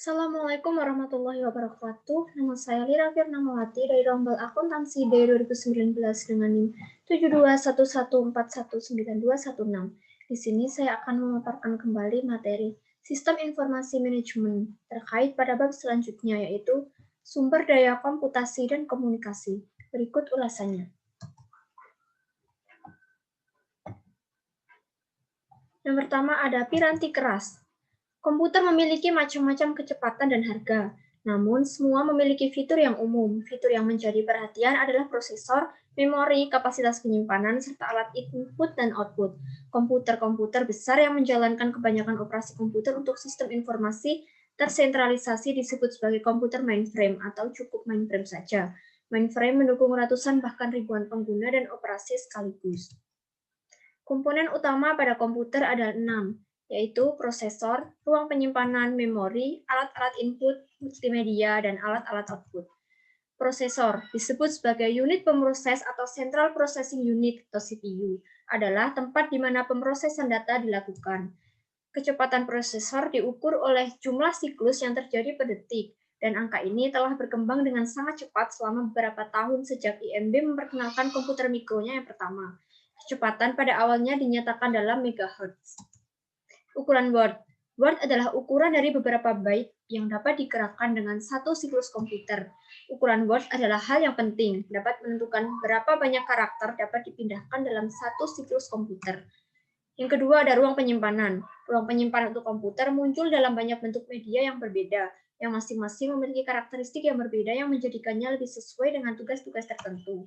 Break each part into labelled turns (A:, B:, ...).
A: Assalamualaikum warahmatullahi wabarakatuh. Nama saya Lira Firnamawati dari Rombel Akuntansi D 2019 dengan NIM 7211419216. Di sini saya akan memaparkan kembali materi Sistem Informasi Manajemen terkait pada bab selanjutnya, yaitu sumber daya komputasi dan komunikasi. Berikut ulasannya. Yang pertama ada piranti keras. Komputer memiliki macam-macam kecepatan dan harga, namun semua memiliki fitur yang umum. Fitur yang menjadi perhatian adalah prosesor, memori, kapasitas penyimpanan, serta alat input dan output. Komputer-komputer besar yang menjalankan kebanyakan operasi komputer untuk sistem informasi tersentralisasi disebut sebagai komputer mainframe atau cukup mainframe saja. Mainframe mendukung ratusan bahkan ribuan pengguna dan operasi sekaligus. Komponen utama pada komputer ada 6, yaitu prosesor, ruang penyimpanan, memori, alat-alat input, multimedia, dan alat-alat output. Prosesor disebut sebagai unit pemroses atau Central Processing Unit atau CPU, adalah tempat di mana pemrosesan data dilakukan. Kecepatan prosesor diukur oleh jumlah siklus yang terjadi per detik, dan angka ini telah berkembang dengan sangat cepat selama beberapa tahun sejak IMB memperkenalkan komputer mikronya yang pertama. Kecepatan pada awalnya dinyatakan dalam megahertz. Ukuran word. Word adalah ukuran dari beberapa byte yang dapat digerakkan dengan satu siklus komputer. Ukuran word adalah hal yang penting, dapat menentukan berapa banyak karakter dapat dipindahkan dalam satu siklus komputer. Yang kedua ada ruang penyimpanan. Ruang penyimpanan untuk komputer muncul dalam banyak bentuk media yang berbeda, yang masing-masing memiliki karakteristik yang berbeda yang menjadikannya lebih sesuai dengan tugas-tugas tertentu.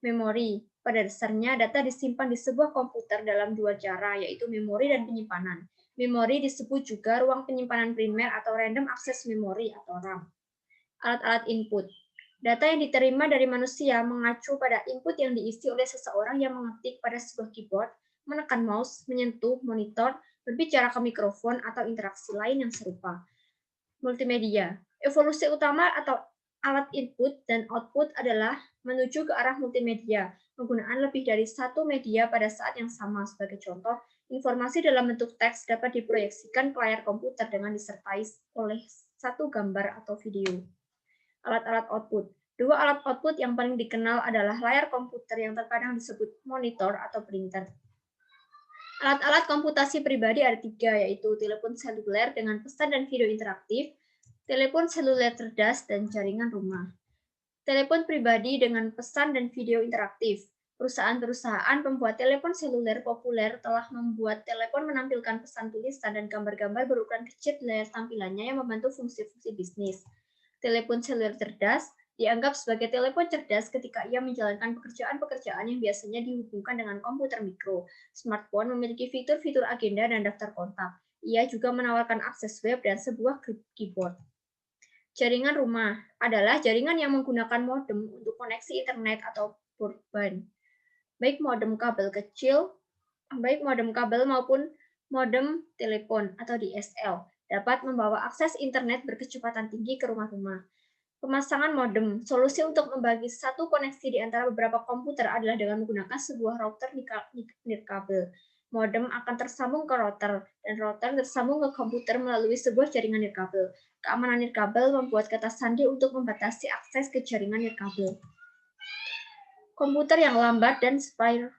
A: Memori. Pada dasarnya, data disimpan di sebuah komputer dalam dua cara, yaitu memori dan penyimpanan. Memori disebut juga ruang penyimpanan primer atau random access memory atau RAM. Alat-alat input. Data yang diterima dari manusia mengacu pada input yang diisi oleh seseorang yang mengetik pada sebuah keyboard, menekan mouse, menyentuh monitor, berbicara ke mikrofon, atau interaksi lain yang serupa. Multimedia. Evolusi utama atau alat input dan output adalah menuju ke arah multimedia, penggunaan lebih dari satu media pada saat yang sama. Sebagai contoh, informasi dalam bentuk teks dapat diproyeksikan ke layar komputer dengan disertai oleh satu gambar atau video. Alat-alat output. Dua alat output yang paling dikenal adalah layar komputer yang terkadang disebut monitor atau printer. Alat-alat komputasi pribadi ada 3, yaitu telepon seluler dengan pesan dan video interaktif, telepon seluler cerdas, dan jaringan rumah. Telepon pribadi dengan pesan dan video interaktif. Perusahaan-perusahaan pembuat telepon seluler populer telah membuat telepon menampilkan pesan tulisan dan gambar-gambar berukuran kecil di layar tampilannya yang membantu fungsi-fungsi bisnis. Telepon seluler cerdas dianggap sebagai telepon cerdas ketika ia menjalankan pekerjaan-pekerjaan yang biasanya dihubungkan dengan komputer mikro. Smartphone memiliki fitur-fitur agenda dan daftar kontak. Ia juga menawarkan akses web dan sebuah keyboard. Jaringan rumah adalah jaringan yang menggunakan modem untuk koneksi internet atau broadband. Baik modem kabel maupun modem telepon atau DSL dapat membawa akses internet berkecepatan tinggi ke rumah-rumah. Pemasangan modem. Solusi untuk membagi satu koneksi di antara beberapa komputer adalah dengan menggunakan sebuah router nirkabel. Modem akan tersambung ke router, dan router tersambung ke komputer melalui sebuah jaringan nirkabel. Keamanan nirkabel membuat kata sandi untuk membatasi akses ke jaringan nirkabel. Komputer yang lambat dan spyware.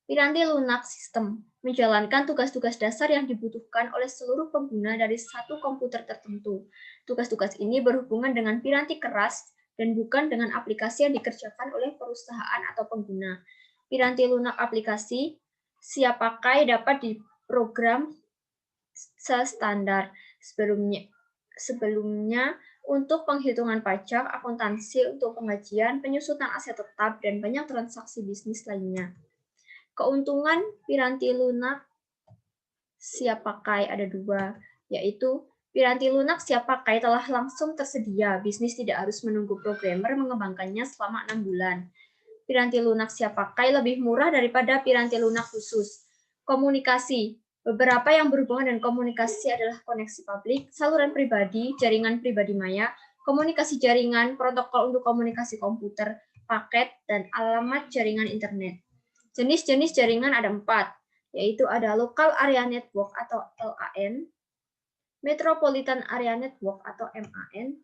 A: Piranti lunak sistem menjalankan tugas-tugas dasar yang dibutuhkan oleh seluruh pengguna dari satu komputer tertentu. Tugas-tugas ini berhubungan dengan piranti keras dan bukan dengan aplikasi yang dikerjakan oleh perusahaan atau pengguna. Piranti lunak aplikasi siap pakai dapat diprogram standar. Sebelumnya untuk penghitungan pajak, akuntansi untuk pengajian, penyusutan aset tetap, dan banyak transaksi bisnis lainnya. Keuntungan piranti lunak siap pakai ada 2, yaitu piranti lunak siap pakai telah langsung tersedia. Bisnis tidak harus menunggu programmer mengembangkannya selama 6 bulan. Piranti lunak siap pakai lebih murah daripada piranti lunak khusus. Komunikasi. Beberapa yang berhubungan dengan komunikasi adalah koneksi publik, saluran pribadi, jaringan pribadi maya, komunikasi jaringan, protokol untuk komunikasi komputer, paket, dan alamat jaringan internet. Jenis-jenis jaringan ada 4, yaitu ada Local Area Network atau LAN, Metropolitan Area Network atau MAN,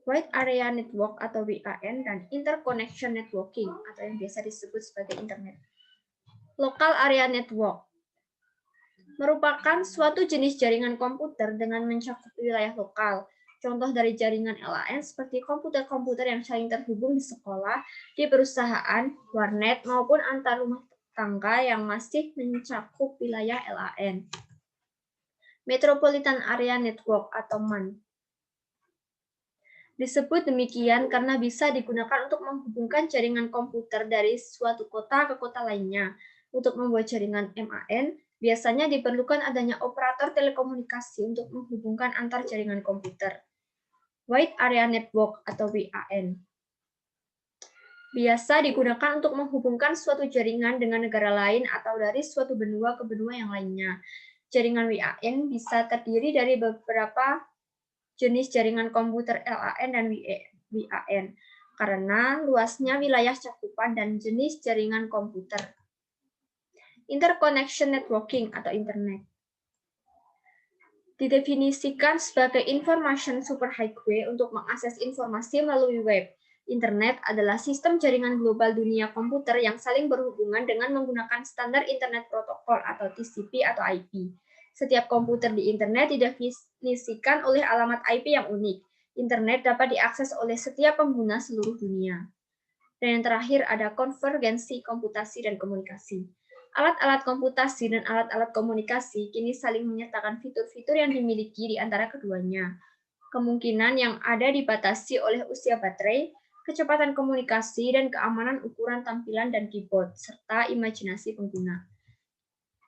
A: Wide Area Network atau WAN, dan Interconnection Networking atau yang biasa disebut sebagai Internet. Local Area Network merupakan suatu jenis jaringan komputer dengan mencakup wilayah lokal. Contoh dari jaringan LAN seperti komputer-komputer yang saling terhubung di sekolah, di perusahaan, warnet, maupun antar rumah tangga yang masih mencakup wilayah LAN. Metropolitan Area Network atau MAN disebut demikian karena bisa digunakan untuk menghubungkan jaringan komputer dari suatu kota ke kota lainnya. Untuk membuat jaringan MAN, biasanya diperlukan adanya operator telekomunikasi untuk menghubungkan antar jaringan komputer. Wide Area Network atau WAN biasa digunakan untuk menghubungkan suatu jaringan dengan negara lain atau dari suatu benua ke benua yang lainnya. Jaringan WAN bisa terdiri dari beberapa jenis jaringan komputer LAN dan WAN karena luasnya wilayah cakupan dan jenis jaringan komputer. Interconnection Networking atau Internet didefinisikan sebagai information superhighway untuk mengakses informasi melalui web. Internet adalah sistem jaringan global dunia komputer yang saling berhubungan dengan menggunakan standar Internet Protocol atau TCP atau IP. Setiap komputer di internet didefinisikan oleh alamat IP yang unik. Internet dapat diakses oleh setiap pengguna seluruh dunia. Dan yang terakhir ada konvergensi komputasi dan komunikasi. Alat-alat komputasi dan alat-alat komunikasi kini saling menyertakan fitur-fitur yang dimiliki di antara keduanya. Kemungkinan yang ada dibatasi oleh usia baterai, kecepatan komunikasi, dan keamanan ukuran tampilan dan keyboard, serta imajinasi pengguna.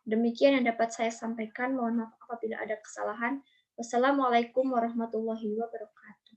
A: Demikian yang dapat saya sampaikan. Mohon maaf apabila ada kesalahan. Wassalamualaikum warahmatullahi wabarakatuh.